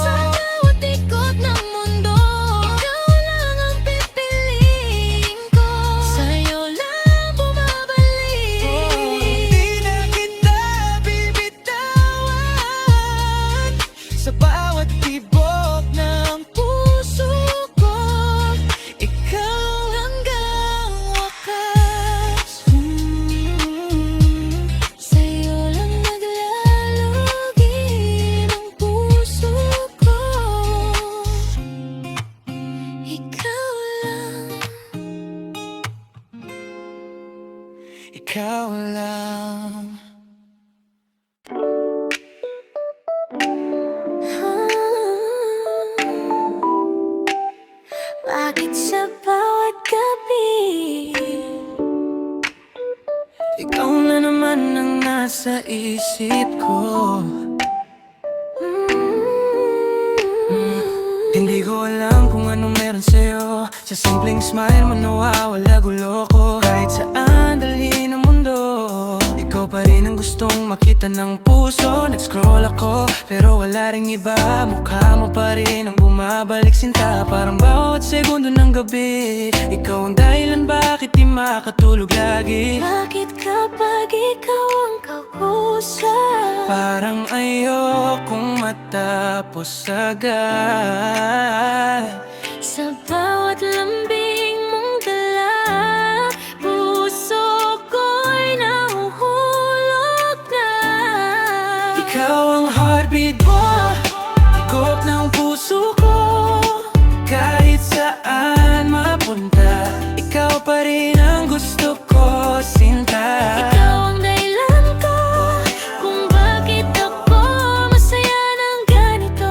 Sa bawat ikot ng mundo, ikaw ikaw lang. Bakit sa bawat gabi Ikaw na naman ang nasa isip ko. Hindi ko alam kung anong meron sa'yo. Sa simpleng smile mo nawawala gulo ko. Kahit saan dalhin ang mundo, ikaw pa rin ang gustong makita ng puso. Nag-scroll ako, pero wala ring iba. Mukha mo pa rin ang bumabalik sinta. Parang bawat segundo ng gabi, ikaw ang dahilan bakit di makatulog lagi. Bakit kapag ikaw ang kausap, Parang ayokong matapos agad. sa bawat lambing mong dala, puso ko'y nahuhulog na. Ikaw ang heartbeat mo, higop ng puso ko. Kahit saan mapunta, ikaw pa rin ang gusto ko, sinta. Ikaw ang dahilan ko kung bakit ako masaya ng ganito.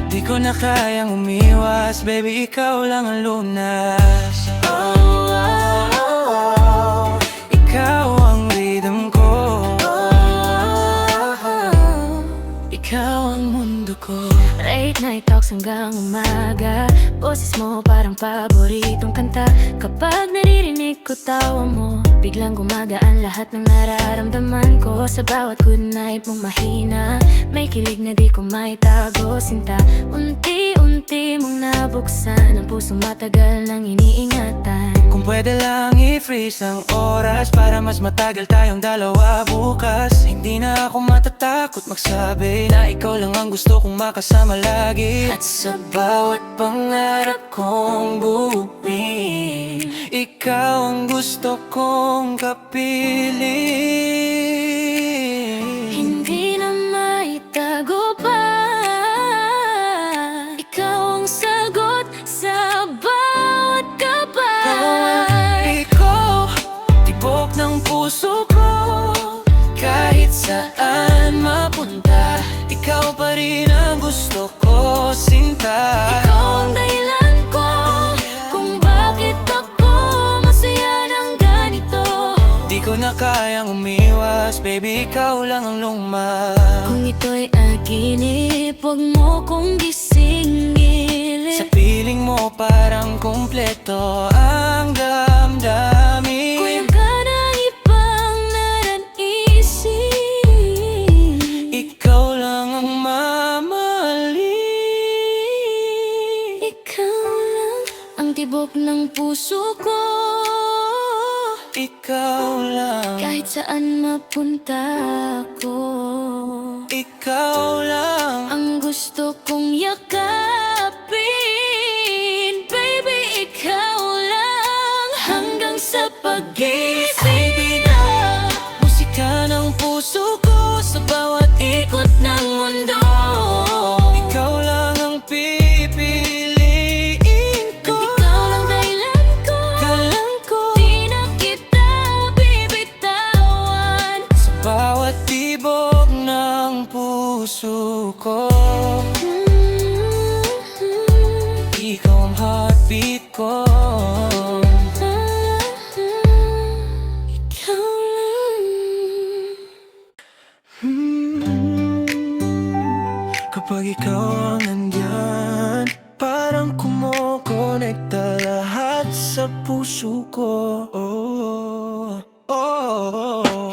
Di ko na kayang umiwas, baby, ikaw lang ang lunas. Oh, oh, oh, oh. Ikaw ang rhythm ko, ikaw ang mundo ko. Late night talks hanggang umaga, boses mo parang paboritong kanta. Kapag naririnig ko tawa mo, biglang gumagaan lahat ng nararamdaman ko. Sa bawat good night mong mahina, may kilig na di ko maitago, sinta. Unti-unti mong nabuksan ang pusong matagal nang iniingatan. Kung pwede lang i-freeze ang oras para mas matagal tayong dalawa bukas. Hindi na ako matatakot magsabi na ikaw lang ang gusto kong makasama lagi. At sa Bawat pangarap kong buuin, ikaw ang gusto kong kapiling. hindi na maitago pa, ikaw ang sagot sa bawat gabay. Ikaw, tibok ng puso ko. Kahit saan mapunta, ikaw pa rin ang gusto ko, sinta. Ikaw ang dahilan ko kung bakit ako masaya ng ganito. Di ko na kayang umiwas, baby, ikaw lang ang lumas. Kung ito'y aginip, huwag mo kong gisingilin. Sa piling mo parang kumpleto ang damdamin. Kuya ka ng ibang naranaisip, Ikaw lang ang mamahalin. ikaw lang ang tibok ng puso ko. Ikaw lang, Kahit saan mapunta ko, ikaw lang. ang gusto kong yakapin. Baby, ikaw lang hanggang sa pag-isip na. Musika ng puso ko sa bawat Ikot ng mundo, ikaw lang ang pipiliin ko. ikaw lang dahilan ko, Kalang ko di na kita bibitawan. sa bawat tibok ng puso ko. Ikaw ang heartbeat ko. Ikaw lang. Kapag ikaw ang nandyan, parang kumokonekta lahat sa puso ko.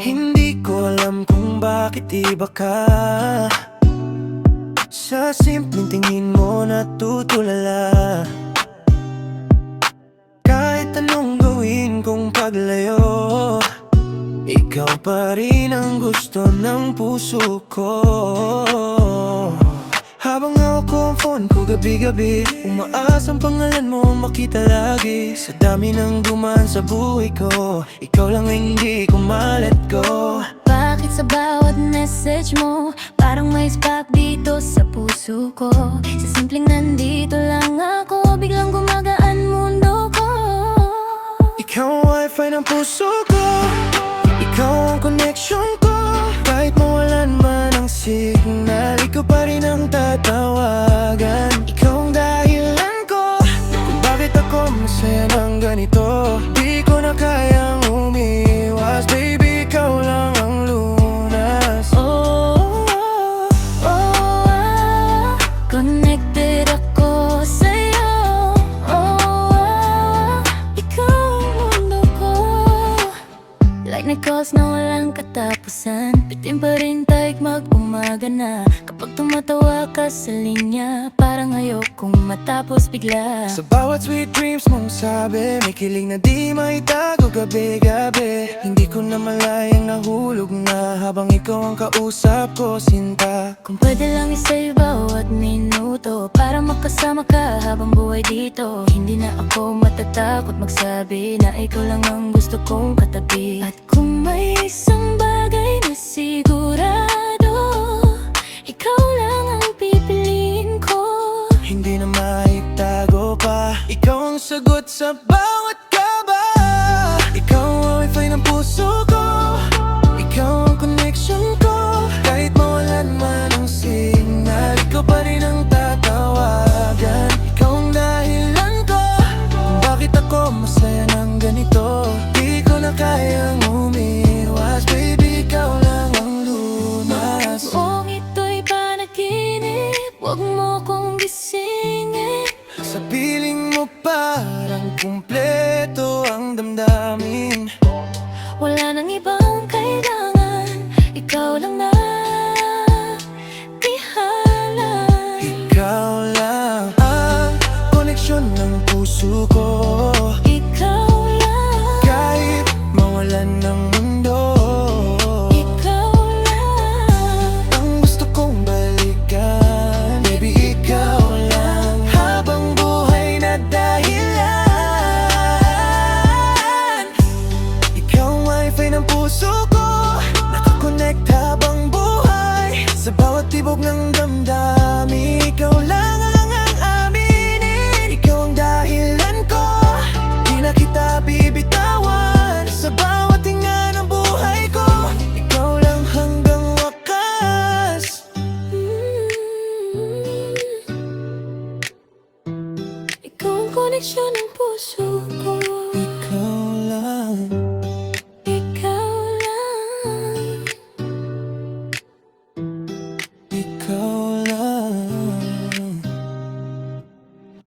Hindi ko alam kung bakit iba ka. Sa simpleng tingin mo natutulala. Kahit anong gawin kong paglayo, ikaw pa rin ang gusto ng puso ko. Habang hawak ko ang phone ko gabi-gabi, umaasang pangalan mo makita lagi. Sa dami ng dumaan sa buhay ko, ikaw lang ang hindi ko ma-let go. Bakit sa bawat message mo parang may spark dito sa puso ko? Sa simpleng nandito lang ako, biglang gumagaan mundo ko. Ikaw ang wifi ng puso ko. connection ko. Kahit mawalan man ang signal, ikaw pa rin ang tatawagan. Ikaw ang dahilan ko kung bakit ako masaya ng ganito. Di ko na kayang umiwas, baby, ikaw lang ang lunas. Connected ako sa'yo. Ikaw ang mundo ko. Like negos na walang katapusan, bitin pa rin tayo'y mag-umaga na. Kapag tumatawa ka sa linya, parang ayokong matapos bigla. Sa bawat sweet dreams mong sabi, may kilig na di maitago gabi-gabi. Hindi ko na malayang nahulog na habang ikaw ang kausap ko, sinta. Kung pwede lang isa'y bawat minuto para makasama ka habang buhay dito. Hindi na ako matatakot magsabi na ikaw lang ang gusto kong katabi. At kung may isang bagay na sigurado, ikaw lang ang pipiliin ko. Hindi na maitago pa, ikaw ang sagot sa bawat kaba. Ikaw ang wifi ng puso ko, ikaw ang connection ko. Kahit mawalan man ang signal, ikaw pa rin ang tatawagan. Ikaw ang dahilan ko kung bakit ako masaya ng ganito. Di ko na kayang umiwas, baby, ikaw lang ang lunas. Kung ito'y panaginip, huwag mo kong gisingin. Sa piling mo parang kumpleto ang damdamin. Wala nang ibang kailangan, ikaw lang na tihalan. Ikaw lang ang koneksyon ng puso ko. Ikaw lang, Kahit mawalan ng mundo, ikaw lang. ang gusto kong balikan, baby, ikaw lang. Habang buhay na dahilan, ikaw ang wifi ng puso ko. Nakakonect habang buhay sa bawat tibok ng damdamin.